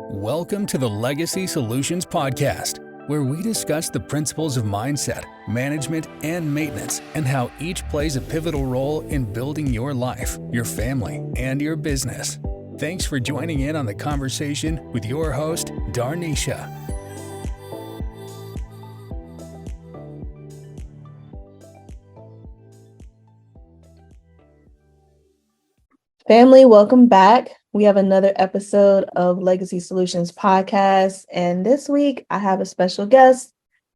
Welcome to the Legacy Solutions Podcast, where we discuss the principles of mindset, management, and maintenance, and how each plays a pivotal role in building your life, your family, and your business. Thanks for joining in on the conversation with your host, Darnisha. Family, welcome back. We have another episode of Legacy Solutions Podcast. And this week I have a special guest,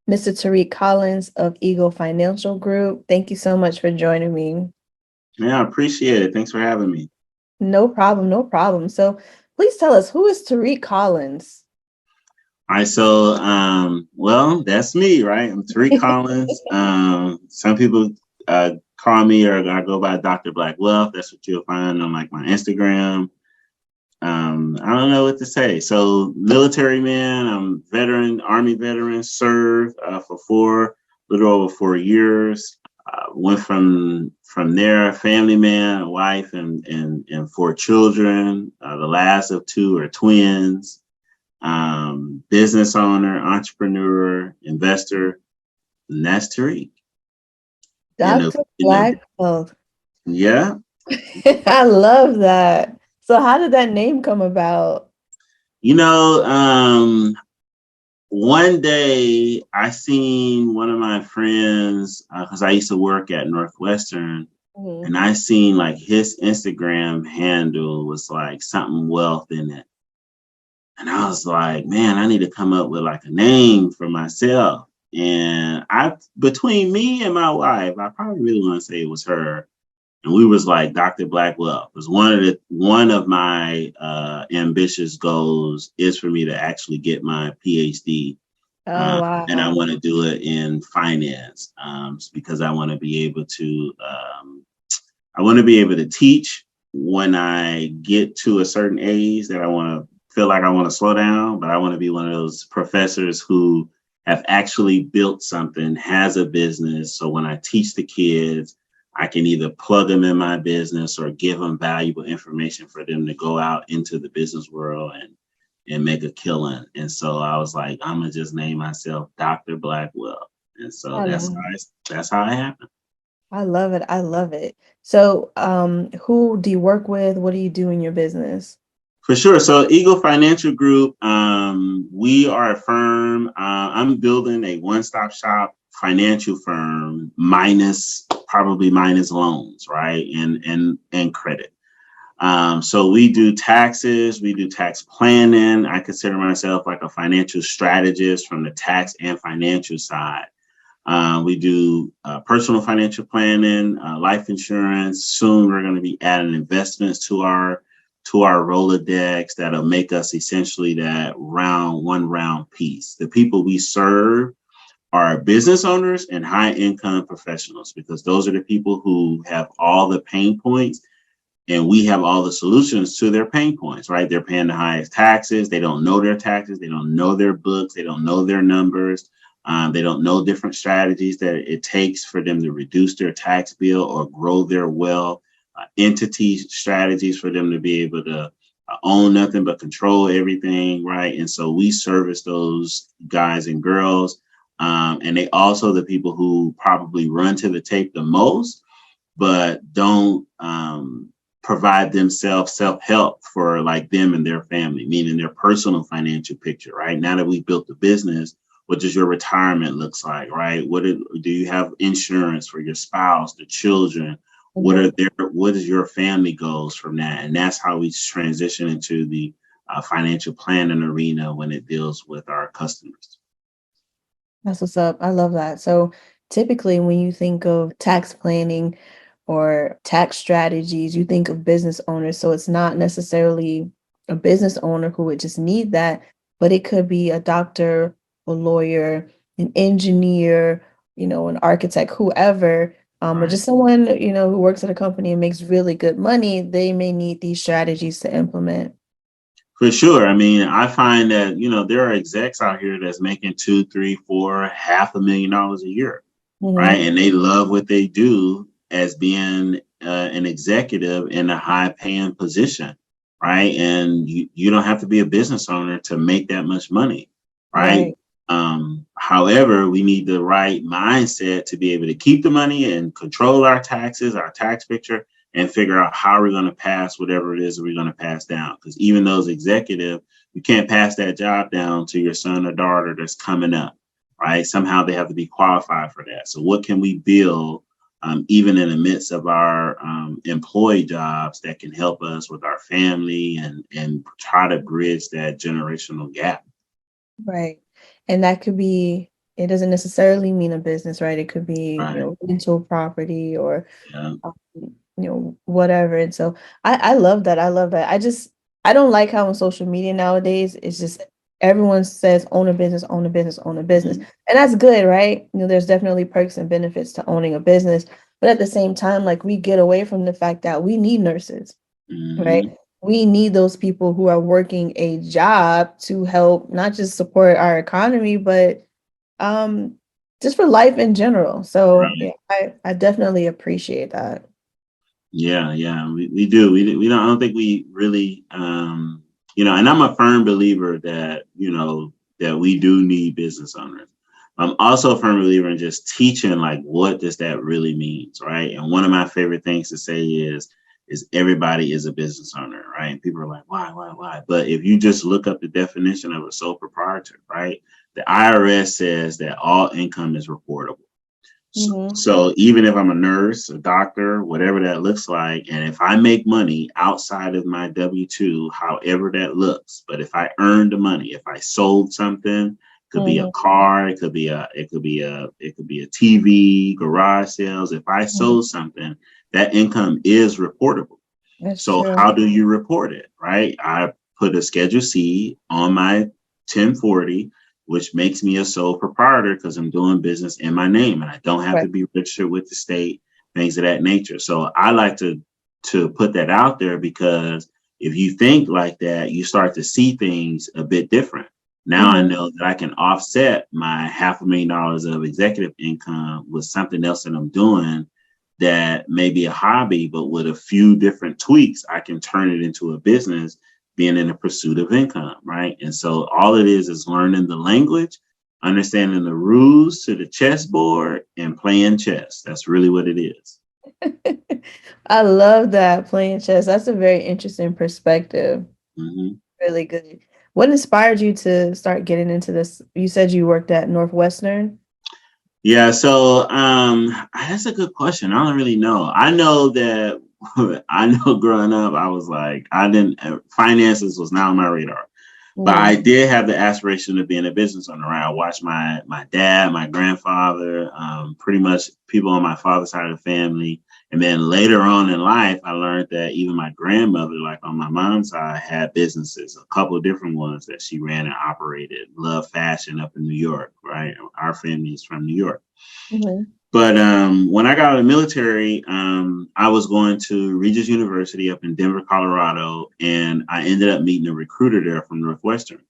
Mr. Tariq Collins of Eagle Financial Group. Thank you so much for joining me. Yeah, I appreciate it. Thanks for having me. No problem, no problem. So please tell us, who is Tariq Collins? All right, so well, that's me, right? I'm Tariq Collins. Some people call me, or I go by Dr. Black Wealth. That's what you'll find on like my Instagram. I don't know what to say. So military man, I'm Army veteran, served for a little over 4 years. Went from there, family man, a wife, and 4 children. The last of 2 are twins. Business owner, entrepreneur, investor, and that's Tariq. Dr. Black Wealth. Yeah. I love that. So how did that name come about? One day I seen one of my friends, because I used to work at Northwestern, and I seen like his Instagram handle was like something wealth in it. And I was like, man, I need to come up with like a name for myself. And between me and my wife, I probably really want to say it was her. And we was like Dr. Black Wealth. It was one of my ambitious goals is for me to actually get my PhD. Wow. And I want to do it in finance because I want to be able to teach when I get to a certain age that I want to feel like I want to slow down, but I want to be one of those professors who have actually built something, has a business. So when I teach the kids, I can either plug them in my business or give them valuable information for them to go out into the business world and make a killing. And so I was like, I'm gonna just name myself Dr. Black Wealth. And so that's how it happened. I love it. I love it. So who do you work with? What do you do in your business? For sure. So Eagle Financial Group, we are a firm. I'm building a one-stop shop financial firm minus loans, right? And credit. So we do taxes, we do tax planning. I consider myself like a financial strategist from the tax and financial side. We do personal financial planning, life insurance. Soon we're going to be adding investments to our Rolodex that'll make us essentially that one round piece. The people we serve are business owners and high income professionals, because those are the people who have all the pain points and we have all the solutions to their pain points, right? They're paying the highest taxes. They don't know their taxes. They don't know their books. They don't know their numbers. They don't know different strategies that it takes for them to reduce their tax bill or grow their wealth. Entity strategies for them to be able to own nothing but control everything, right? And so we service those guys and girls. And they also the people who probably run to the tape the most, but don't provide themselves self-help for like them and their family, meaning their personal financial picture, right? Now that we've built the business, what does your retirement looks like, right? Do you have insurance for your spouse, the children? What is your family goals from that? And that's how we transition into the financial planning arena when it deals with our customers. That's what's up. I love that. So typically when you think of tax planning or tax strategies, you think of business owners. So it's not necessarily a business owner who would just need that, but it could be a doctor, a lawyer, an engineer, an architect, whoever. Or just someone, who works at a company and makes really good money, they may need these strategies to implement. For sure. I mean, I find that, there are execs out here that's making 2, 3, 4, $500,000 a year, right? And they love what they do as being an executive in a high paying position, right? And you don't have to be a business owner to make that much money, right? Right. However, we need the right mindset to be able to keep the money and control our taxes, our tax picture, and figure out how we're going to pass whatever it is that we're going to pass down. Because even those executive, you can't pass that job down to your son or daughter that's coming up, right? Somehow they have to be qualified for that. So what can we build, even in the midst of our employee jobs, that can help us with our family and try to bridge that generational gap? Right. And that could be, it doesn't necessarily mean a business, right? It could be, Right. rental property or, Yeah. whatever. And so I love that. I love that. I don't like how on social media nowadays, it's just everyone says own a business, own a business, own a business. Mhm. And that's good, right? There's definitely perks and benefits to owning a business. But at the same time, like we get away from the fact that we need nurses, right? Mhm. We need those people who are working a job to help not just support our economy, but um just for life in general. So Right. yeah, I definitely appreciate that. Yeah, we do. We don't. I don't think we really, and I'm a firm believer that that we do need business owners. I'm also a firm believer in just teaching like what does that really means, right? And one of my favorite things to say is everybody is a business owner, right? And people are like, why? But if you just look up the definition of a sole proprietor, right? The IRS says that all income is reportable. So, Mm-hmm. so even if I'm a nurse, a doctor, whatever that looks like, and if I make money outside of my W-2, however that looks, but if I earned the money, if I sold something, could be a Mm-hmm. car, it could be a TV, garage sales. If I sold something, that income is reportable. That's So true. how do you report it, right? I put a Schedule C on my 1040, which makes me a sole proprietor because I'm doing business in my name and I don't have Right. to be registered with the state, things of that nature. So I like to put that out there because if you think like that, you start to see things a bit different. Now I Mm-hmm. know that I can offset my $500,000 of executive income with something else that I'm doing that may be a hobby, but with a few different tweaks, I can turn it into a business, being in the pursuit of income, right? And so all it is learning the language, understanding the rules to the chessboard, and playing chess. That's really what it is. I love that playing chess. That's a very interesting perspective. Mhm. Really good. What inspired you to start getting into this? You said you worked at Northwestern. Yeah, so that's a good question. I don't really know. I know that I know growing up, I was like, I didn't finances was not on my radar. But I Mm-hmm. did have the aspiration of being a business owner. Right? I watched my dad, my grandfather, pretty much people on my father's side of the family. And then later on in life, I learned that even my grandmother, like on my mom's side, had businesses, a couple of different ones that she ran and operated. Love Fashion up in New York, right? Our family is from New York. Mm-hmm. But when I got out of the military, I was going to Regis University up in Denver, Colorado, and I ended up meeting a recruiter there from Northwestern.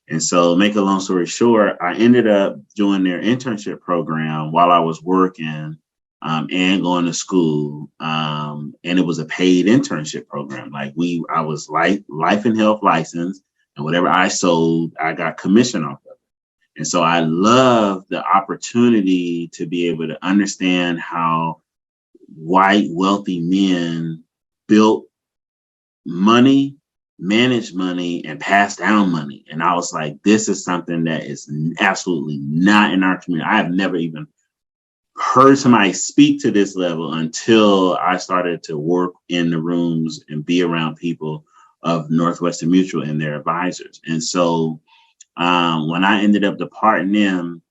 And so, make a long story short, I ended up doing their internship program while I was working and going to school. And it was a paid internship program. I was life and health licensed, and whatever I sold, I got commission off of. And so I love the opportunity to be able to understand how white wealthy men built money, managed money, and passed down money. And I was like, this is something that is absolutely not in our community. I have never even heard somebody speak to this level until I started to work in the rooms and be around people of Northwestern Mutual and their advisors. And so when I ended up departing them,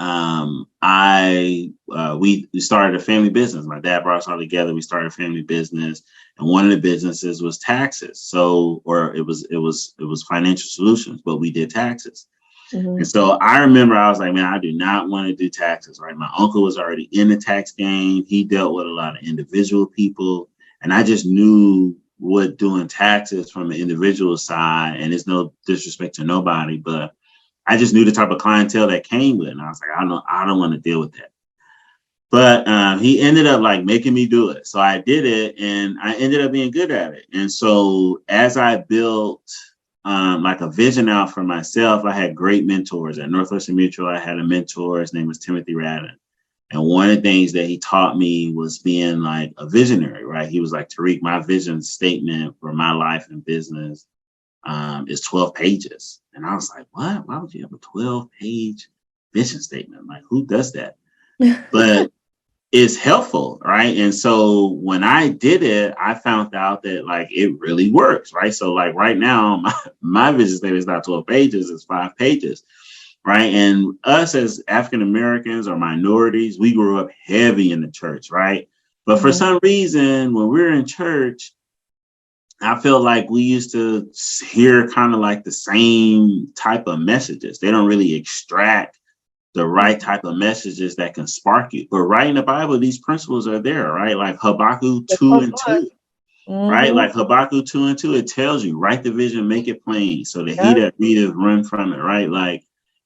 I we started a family business. My dad brought us all together. We started a family business, and one of the businesses was taxes. So, or it was financial solutions, but we did taxes. And Mm-hmm. so I remember I was like, man, I do not want to do taxes. Right, my uncle was already in the tax game. He dealt with a lot of individual people, and I just knew what doing taxes from an individual side. And it's no disrespect to nobody, but I just knew the type of clientele that came with it. And I was like, I don't want to deal with that. But he ended up like making me do it. So I did it and I ended up being good at it. And so as I built like a vision out for myself, I had great mentors at Northwestern Mutual. I had a mentor, his name was Timothy Radden. And one of the things that he taught me was being like a visionary, right? He was like, Tariq, my vision statement for my life and business is 12 pages. And I was like, what? Why would you have a 12-page vision statement? Like, who does that? But it's helpful, right? And so when I did it, I found out that like it really works, right? So like right now, my vision statement is not 12 pages, it's 5 pages, right? And us as African Americans or minorities, we grew up heavy in the church, right? But for some reason, when we were in church, I feel like we used to hear kind of like the same type of messages. They don't really extract the right type of messages that can spark you. But right in the Bible, these principles are there, right? Like Habakkuk 2:2, right? Like Habakkuk 2:2, it tells you, write the vision, make it plain, so that he that readeth run from it, right? Like,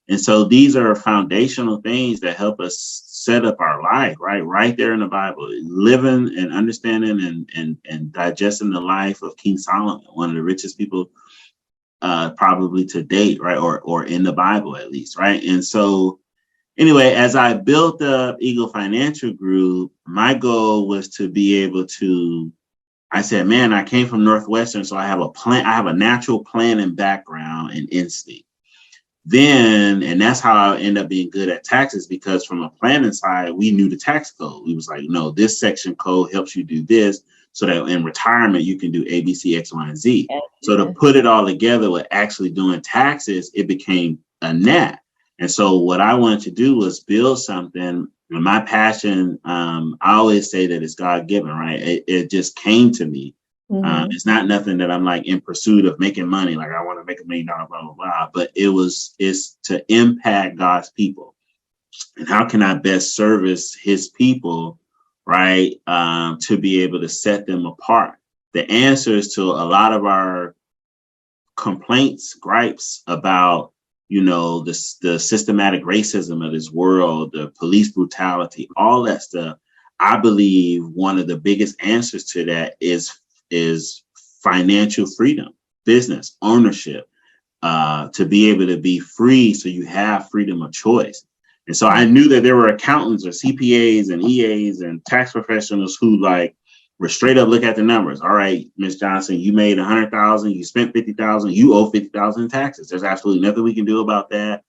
and so these are foundational things that help us set up our life, right there in the Bible, living and understanding and digesting the life of King Solomon, one of the richest people probably to date, right? Or in the Bible at least, right? And so anyway, as I built up Eagle Financial Group, my goal was to be able to, I said, man, I came from Northwestern, so I have a plan, I have a natural planning background and instinct. Then, and that's how I end up being good at taxes, because from a planning side, we knew the tax code. We was like, no, this section code helps you do this so that in retirement, you can do A, B, C, X, Y, and Z. So to put it all together with actually doing taxes, it became a net. And so what I wanted to do was build something. And my passion, I always say that it's God-given, right? It just came to me. It's not nothing that I'm like in pursuit of making money. Like I want to make $1 million, blah, blah, blah. But it's to impact God's people. And how can I best service his people, right? To be able to set them apart. The answers to a lot of our complaints, gripes about, you know, the systematic racism of this world, the police brutality, all that stuff. I believe one of the biggest answers to that is financial freedom, business ownership, to be able to be free, so you have freedom of choice. And so I knew that there were accountants or CPAs and EAs and tax professionals who like were straight up look at the numbers. All right, Ms. Johnson, you made 100,000, you spent 50,000, you owe 50,000 in taxes. There's absolutely nothing we can do about that,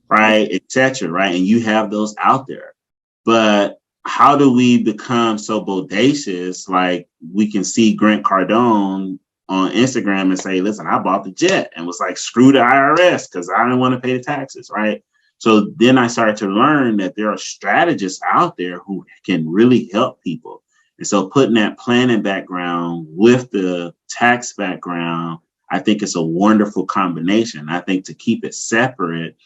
right? Et cetera, right? And you have those out there. But how do we become so bodacious? Like we can see Grant Cardone on Instagram and say, listen, I bought the jet, and was like, screw the IRS because I didn't want to pay the taxes, right? So then I started to learn that there are strategists out there who can really help people. And so putting that planning background with the tax background, I think it's a wonderful combination. I think to keep it separate,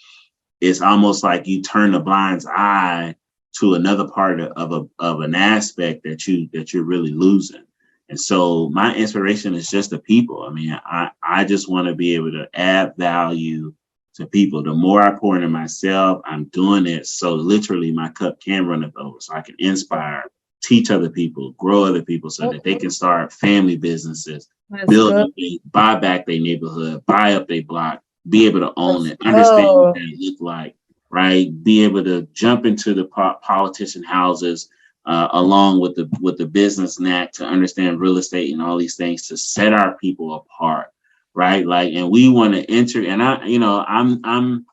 it's almost like you turn a blind eye to another part of an aspect that you're really losing. And so my inspiration is just the people. I mean, I just want to be able to add value to people. The more I pour into myself, I'm doing it so literally my cup can run over, so I can inspire, teach other people, grow other people, so that they can start family businesses, build, buy back their neighborhood, buy up their block, be able to own it, understand what that look like, right? Be able to jump into the politician houses along with the business knack to understand real estate and all these things to set our people apart, right? Like, and we want to enter. And I'm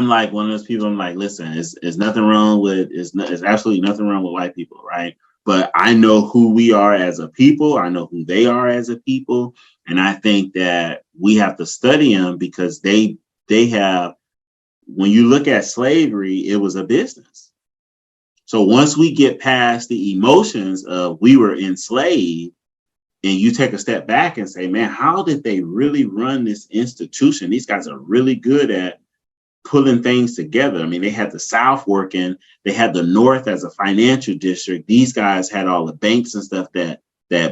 like one of those people. I'm like, listen, it's nothing wrong with it's absolutely nothing wrong with white people, right? But I know who we are as a people. I know who they are as a people, and I think that we have to study them because they have. When you look at slavery, it was a business. So once we get past the emotions of we were enslaved, and you take a step back and say, man, how did they really run this institution? These guys are really good at pulling things together. I mean, they had the South working, they had the North as a financial district. These guys had all the banks and stuff that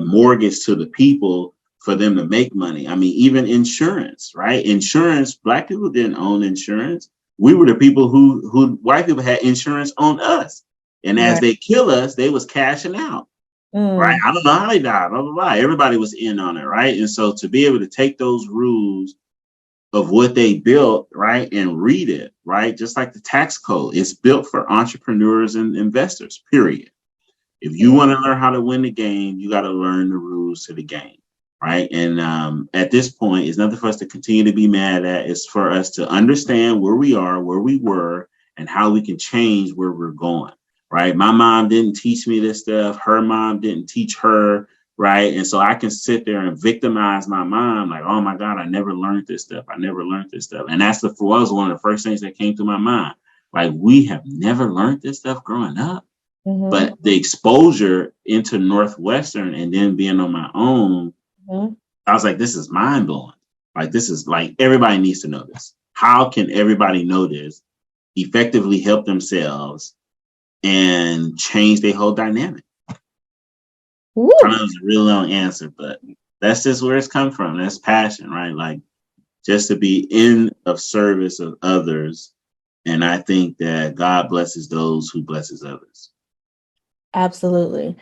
mortgaged to the people for them to make money. I mean, even insurance, right? Insurance, Black people didn't own insurance. We were the people who white people had insurance on us. And as they kill us, they was cashing out. Right. I don't know how they died, blah, blah, blah. Everybody was in on it. Right. And so to be able to take those rules of what they built, right, and read it, right, just like the tax code, it's built for entrepreneurs and investors, period. If you want to learn how to win the game, you got to learn the rules to the game. Right. And at this point, it's nothing for us to continue to be mad at. It's for us to understand where we are, where we were, and how we can change where we're going. Right. My mom didn't teach me this stuff. Her mom didn't teach her. Right. And so I can sit there and victimize my mom like, oh, my God, I never learned this stuff. I never learned this stuff. And that's was one of the first things that came to my mind. Like, we have never learned this stuff growing up. But the exposure into Northwestern and then being on my own, I was like, this is mind blowing. Like, this is like, everybody needs to know this. How can everybody know this, effectively help themselves, and change their whole dynamic? Woo. I know it's a real long answer, but that's just where it's come from. That's passion, right? Like, just to be in of service of others. And I think that God blesses those who blesses others. Absolutely.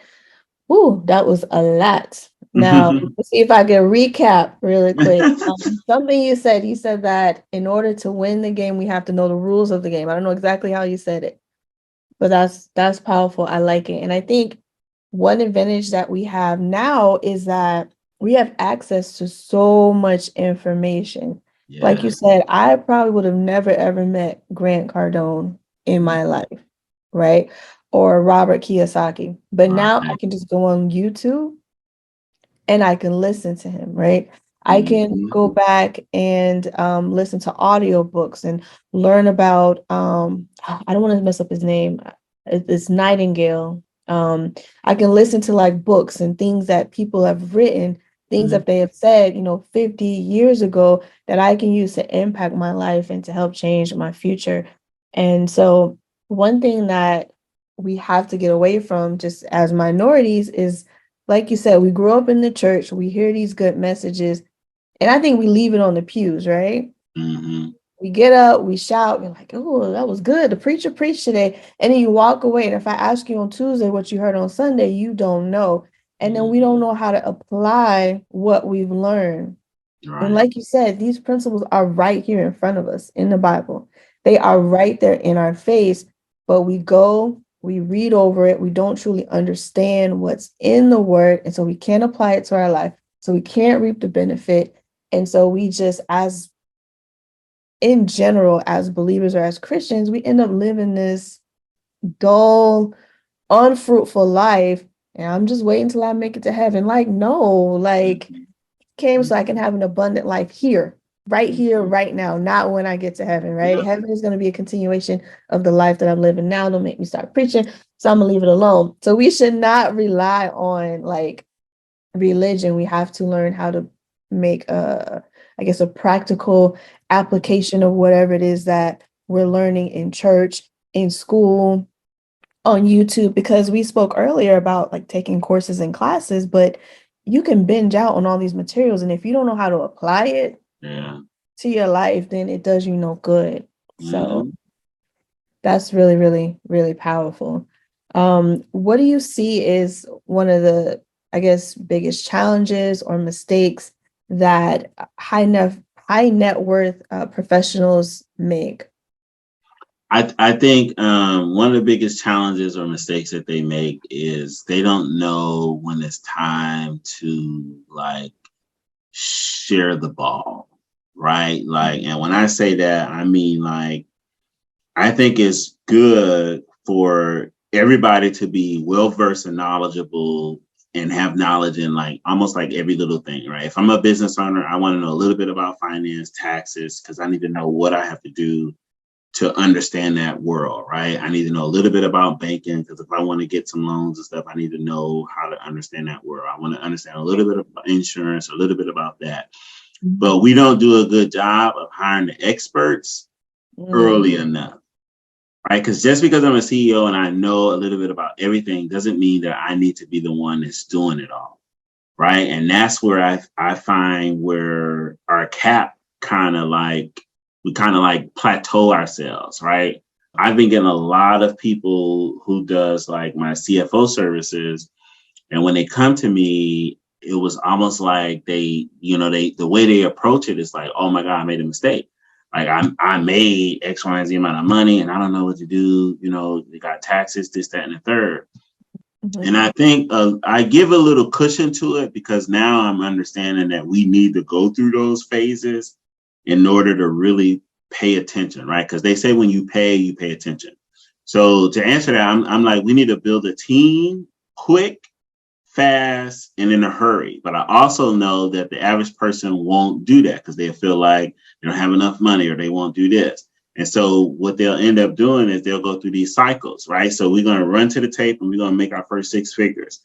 Ooh, that was a lot. Now, let's see if I can recap really quick. Something you said that in order to win the game, we have to know the rules of the game. I don't know exactly how you said it, but that's powerful. I like it. And I think one advantage that we have now is that we have access to so much information. Yeah. Like you said, I probably would have never, ever met Grant Cardone in my life, right? Or Robert Kiyosaki. But now I can just go on YouTube and I can listen to him, right? I can go back and listen to audiobooks and learn about, I don't want to mess up his name. It's Nightingale. I can listen to like books and things that people have written, things that they have said, 50 years ago that I can use to impact my life and to help change my future. And so one thing that we have to get away from just as minorities is, like you said, we grew up in the church, we hear these good messages, and I think we leave it on the pews, right? We get up, we shout, we're like, oh, that was good. The preacher preached today. And then you walk away. And if I ask you on Tuesday what you heard on Sunday, you don't know. And then we don't know how to apply what we've learned. Right. And like you said, these principles are right here in front of us in the Bible. They are right there in our face, but we read over it. We don't truly understand what's in the word. And so we can't apply it to our life. So we can't reap the benefit. And so we just, in general, as believers or as Christians, we end up living this dull, unfruitful life. And I'm just waiting till I make it to heaven. Like, no, like, came so I can have an abundant life here, right now, not when I get to heaven, right? Yeah. Heaven is going to be a continuation of the life that I'm living now. Don't make me start preaching, so I'm going to leave it alone. So we should not rely on like religion. We have to learn how to make a practical application of whatever it is that we're learning in church, in school, on YouTube, because we spoke earlier about like taking courses and classes, but you can binge out on all these materials. And if you don't know how to apply it to your life, then it does you no good. So that's really, really, really powerful. What do you see is one of the, biggest challenges or mistakes that high net worth professionals make? I think one of the biggest challenges or mistakes that they make is they don't know when it's time to like share the ball, right? Like, and when I say that, I mean, like, I think it's good for everybody to be well-versed and knowledgeable and have knowledge in like almost like every little thing, right? If I'm a business owner, I want to know a little bit about finance, taxes, because I need to know what I have to do to understand that world, right? I need to know a little bit about banking, because if I want to get some loans and stuff, I need to know how to understand that world. I want to understand a little bit about insurance, a little bit about that. But we don't do a good job of hiring the experts early enough, right? Because just because I'm a CEO and I know a little bit about everything doesn't mean that I need to be the one that's doing it all, right? And that's where I find where our cap we kind of like plateau ourselves, right? I've been getting a lot of people who does like my CFO services. And when they come to me, it was almost like the way they approach it is like, oh my God, I made a mistake. Like I made X, Y, and Z amount of money and I don't know what to do. They got taxes, this, that, and the third. Mhm. And I think I give a little cushion to it because now I'm understanding that we need to go through those phases in order to really pay attention, right? Because they say when you pay attention. So to answer that, I'm like, we need to build a team quick, fast, and in a hurry. But I also know that the average person won't do that because they feel like they don't have enough money or they won't do this. And so what they'll end up doing is they'll go through these cycles, right? So we're going to run to the tape and we're going to make our first six figures.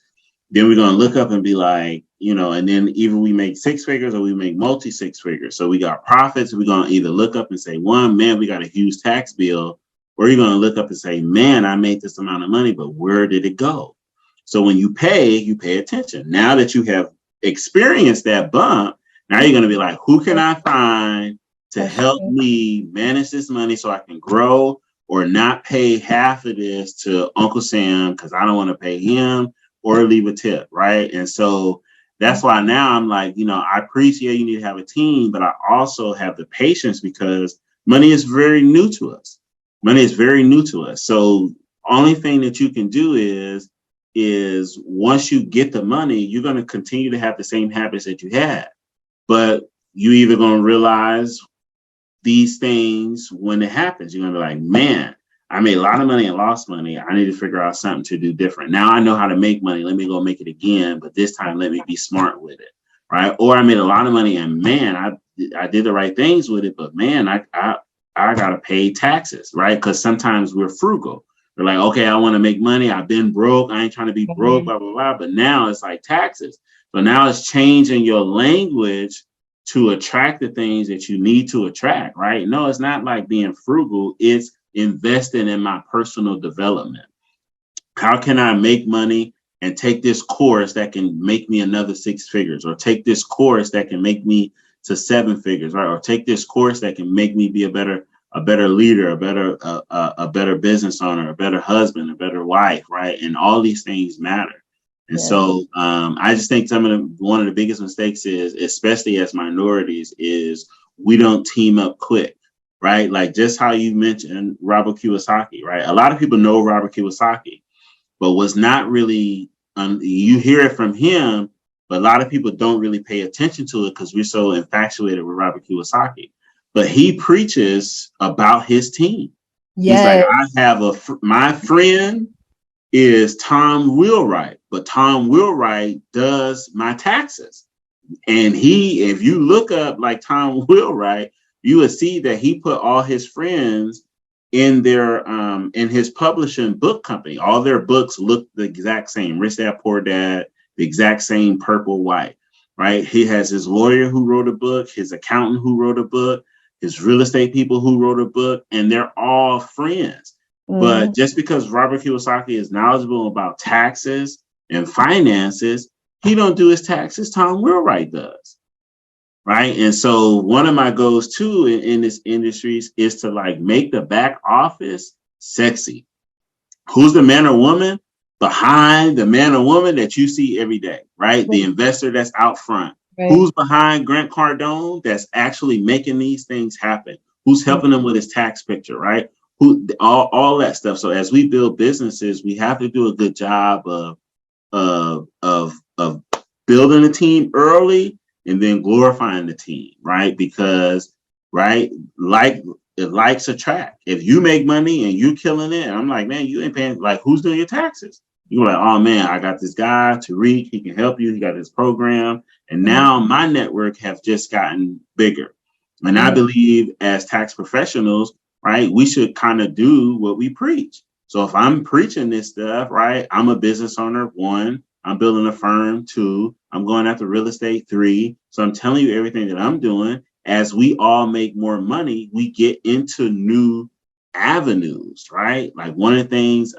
Then we're going to look up and be like, and then either we make six figures or we make multi six figures. So we got profits. We're going to either look up and say, one, man, we got a huge tax bill. Or you're going to look up and say, man, I made this amount of money, but where did it go? So when you pay attention. Now that you have experienced that bump, now you're going to be like, who can I find to help me manage this money so I can grow or not pay half of this to Uncle Sam because I don't want to pay him or leave a tip, right? And so that's why now I'm like, I appreciate you need to have a team, but I also have the patience because money is very new to us. Money is very new to us. So only thing that you can do is once you get the money, you're going to continue to have the same habits that you had. But you either going to realize these things when it happens. You're going to be like, man, I made a lot of money and lost money. I need to figure out something to do different. Now I know how to make money. Let me go make it again. But this time, let me be smart with it. Right. Or I made a lot of money and man, I did the right things with it. But man, I got to pay taxes. Right. Because sometimes we're frugal. They're like, okay, I want to make money. I've been broke. I ain't trying to be broke, blah, blah, blah. But now it's like taxes. So now it's changing your language to attract the things that you need to attract, right? No, it's not like being frugal. It's investing in my personal development. How can I make money and take this course that can make me another six figures, or take this course that can make me to seven figures, right? Or take this course that can make me be a better leader, a better business owner, a better husband, a better wife, right? And all these things matter. And so I just think one of the biggest mistakes is, especially as minorities, is we don't team up quick, right? Like just how you mentioned Robert Kiyosaki, right? A lot of people know Robert Kiyosaki, but was not really, you hear it from him, but a lot of people don't really pay attention to it because we're so infatuated with Robert Kiyosaki. But he preaches about his team. He's like, I have my friend is Tom Wheelwright, but Tom Wheelwright does my taxes. And if you look up like Tom Wheelwright, you would see that he put all his friends in his publishing book company. All their books look the exact same. Rich Dad, Poor Dad, the exact same purple, white, right? He has his lawyer who wrote a book, his accountant who wrote a book, his real estate people who wrote a book, and they're all friends. But just because Robert Kiyosaki is knowledgeable about taxes and finances, he don't do his taxes. Tom Wheelwright does, right? And so one of my goals too in this industry is to like make the back office sexy. Who's the man or woman behind the man or woman that you see every day, right? The investor that's out front. Right. Who's behind Grant Cardone that's actually making these things happen? Who's helping them with his tax picture, right? All that stuff. So as we build businesses, we have to do a good job of building a team early and then glorifying the team, right? Because, right, likes attract. If you make money and you killing it, and I'm like, man, you ain't paying, like, who's doing your taxes? You're like, oh man, I got this guy, Tariq, he can help you. He got this program. And now my network have just gotten bigger. And I believe as tax professionals, right, we should kind of do what we preach. So if I'm preaching this stuff, right, I'm a business owner, 1, I'm building a firm, 2, I'm going after real estate, 3. So I'm telling you everything that I'm doing. As we all make more money, we get into new avenues, right? Like one of the things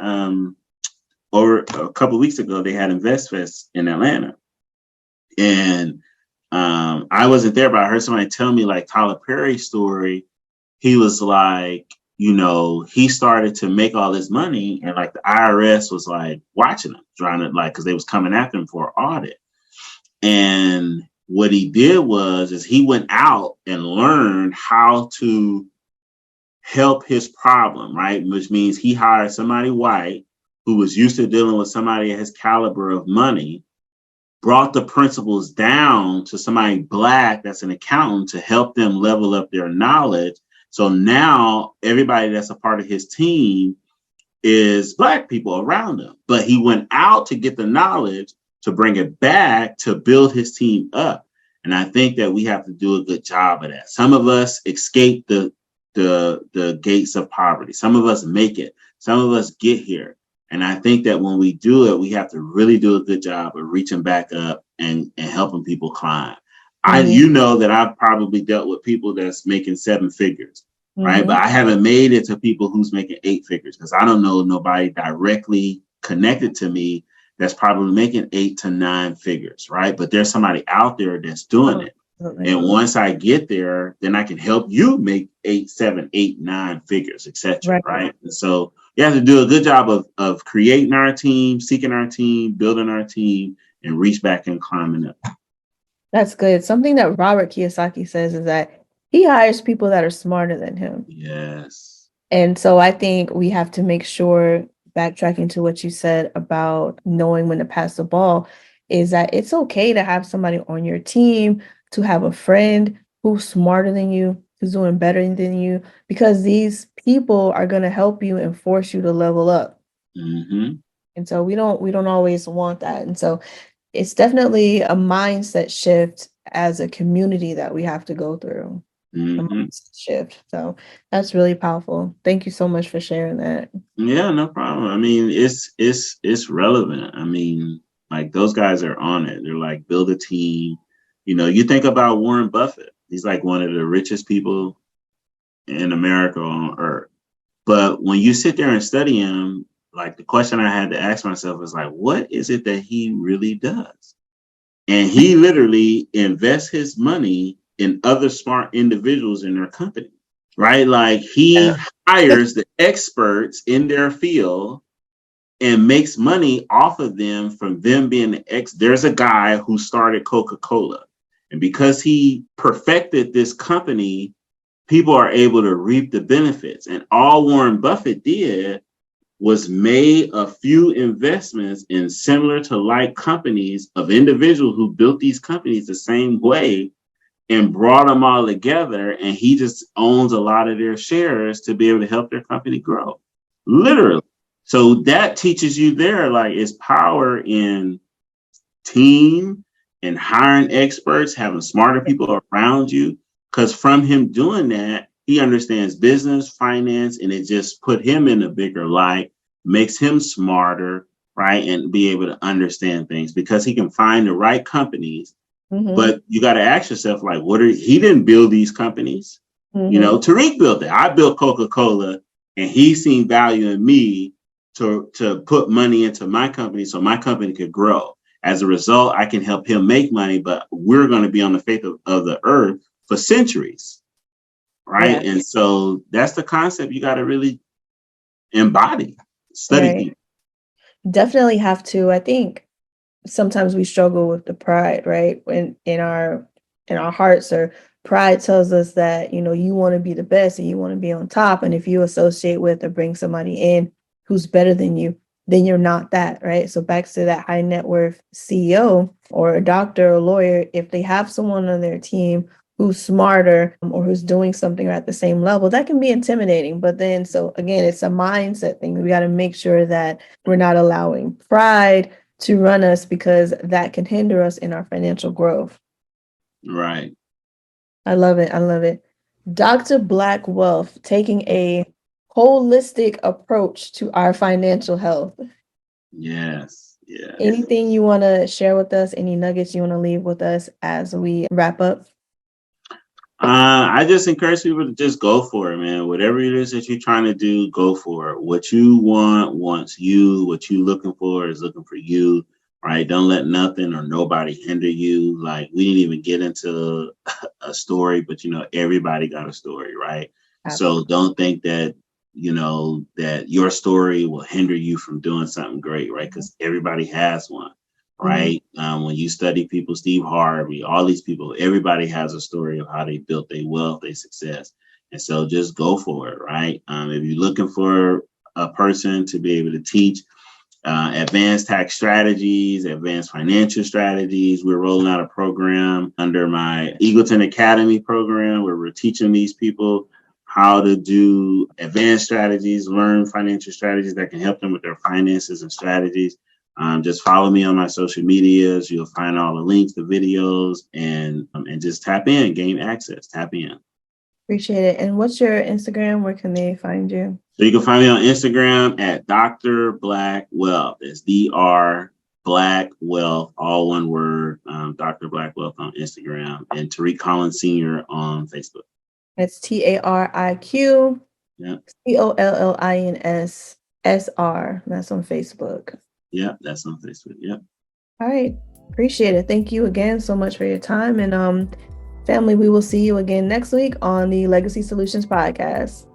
over a couple of weeks ago, they had InvestFest in Atlanta. And I wasn't there, but I heard somebody tell me like Tyler Perry's story. He was like, he started to make all this money, and like the IRS was like watching him, trying to because they was coming after him for an audit. And what he did is he went out and learned how to help his problem, right? Which means he hired somebody white who was used to dealing with somebody at his caliber of money, brought the principles down to somebody black that's an accountant to help them level up their knowledge. So now everybody that's a part of his team is black people around him. But he went out to get the knowledge to bring it back to build his team up. And I think that we have to do a good job of that. Some of us escape the gates of poverty. Some of us make it. Some of us get here. And I think that when we do it, we have to really do a good job of reaching back up and helping people climb. Mm-hmm. That I've probably dealt with people that's making 7 figures, right? Mm-hmm. But I haven't made it to people who's making 8 figures because I don't know nobody directly connected to me that's probably making 8 to 9 figures, right? But there's somebody out there that's doing it. Absolutely. And once I get there, then I can help you make 8, 7, 8, 9 figures, etc. Right. And so you have to do a good job of creating our team, seeking our team, building our team, and reach back and climbing up. That's good. Something that Robert Kiyosaki says is that he hires people that are smarter than him. Yes. And so I think we have to make sure, backtracking to what you said about knowing when to pass the ball, is that it's okay to have somebody on your team, to have a friend who's smarter than you, who's doing better than you, because these people are going to help you and force you to level up. Mm-hmm. And so we don't always want that. And so it's definitely a mindset shift as a community that we have to go through. Mm-hmm. Shift. So that's really powerful. Thank you so much for sharing that. Yeah, no problem. I mean, it's relevant. I mean, like those guys are on it. They're like build a team. You think about Warren Buffett. He's like one of the richest people in America on earth. But when you sit there and study him, like the question I had to ask myself is like, what is it that he really does? And he literally invests his money in other smart individuals in their company, right? Like he hires the experts in their field and makes money off of them from them being there's a guy who started Coca-Cola. And because he perfected this company, people are able to reap the benefits. And all Warren Buffett did was made a few investments in similar to like companies of individuals who built these companies the same way and brought them all together. And he just owns a lot of their shares to be able to help their company grow. Literally. So that teaches you there, like, it's power in team and hiring experts, having smarter people around you. Because from him doing that, he understands business, finance, and it just put him in a bigger light, makes him smarter, right? And be able to understand things because he can find the right companies. Mm-hmm. But you got to ask yourself, like, he didn't build these companies. Mm-hmm. Tariq built it. I built Coca-Cola, and he seen value in me to put money into my company so my company could grow. As a result, I can help him make money, but we're going to be on the face of the earth for centuries, right? Yeah. And so that's the concept you got to really embody, study people. Definitely have to. I think sometimes we struggle with the pride, right? When in our hearts, or pride tells us that, you want to be the best and you want to be on top. And if you associate with or bring somebody in who's better than you, then you're not that, right? So back to that high net worth CEO or a doctor or lawyer, if they have someone on their team who's smarter or who's doing something at the same level, that can be intimidating. But then, so again, it's a mindset thing. We got to make sure that we're not allowing pride to run us, because that can hinder us in our financial growth. Right. I love it. I love it. Dr. Black Wealth, taking a holistic approach to our financial health. Yes. Yeah. Anything you want to share with us? Any nuggets you want to leave with us as we wrap up? I just encourage people to just go for it, man. Whatever it is that you're trying to do, go for it. What you want wants you. What you're looking for is looking for you, right? Don't let nothing or nobody hinder you. Like, we didn't even get into a story, but everybody got a story, right? Absolutely. So don't think that that your story will hinder you from doing something great, right? Because everybody has one, right? When you study people, Steve Harvey, all these people, everybody has a story of how they built their wealth, their success. And so just go for it, right? If you're looking for a person to be able to teach advanced tax strategies, advanced financial strategies, we're rolling out a program under my Eagleton Academy program where we're teaching these people how to do advanced strategies, learn financial strategies that can help them with their finances and strategies. Just follow me on my social medias. You'll find all the links, the videos, and just tap in, gain access, tap in. Appreciate it. And what's your Instagram? Where can they find you? So you can find me on Instagram at Dr. Black Wealth. It's Dr. Black Wealth, all one word. Dr. Black Wealth on Instagram, and Tariq Collins Sr. on Facebook. It's TARIQ COLLINSSR. That's on Facebook. Yeah, that's on Facebook. Yeah. All right. Appreciate it. Thank you again so much for your time. And family, we will see you again next week on the Legacy Solutions Podcast.